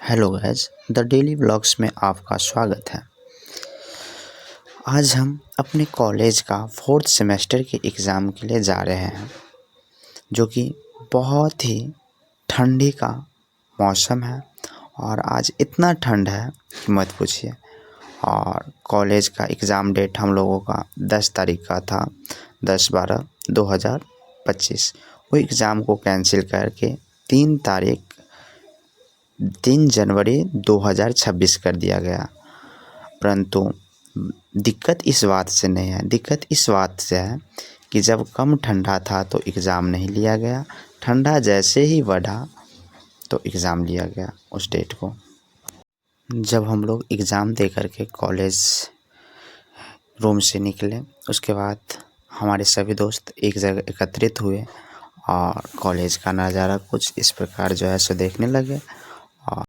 Hello guys, the daily vlogs में आपका स्वागत है। आज हम अपने कॉलेज का 4th सेमेस्टर के एग्ज़ाम के लिए जा रहे हैं, जो कि बहुत ही ठंडी का मौसम है और आज इतना ठंड है कि मत पूछिए। और कॉलेज का एग्ज़ाम डेट हम लोगों का 10 तारीख का था, 10/12/2025। वो एग्ज़ाम को कैंसिल करके 3 जनवरी 2026 कर दिया गया। परंतु दिक्कत इस बात से नहीं है, दिक्कत इस बात से है कि जब कम ठंडा था तो एग्ज़ाम नहीं लिया गया, ठंडा जैसे ही बढ़ा तो एग्ज़ाम लिया गया उस डेट को। जब हम लोग एग्ज़ाम दे कर के कॉलेज रूम से निकले, उसके बाद हमारे सभी दोस्त एक जगह एकत्रित हुए और कॉलेज का नज़ारा कुछ इस प्रकार जो है सो देखने लगे। और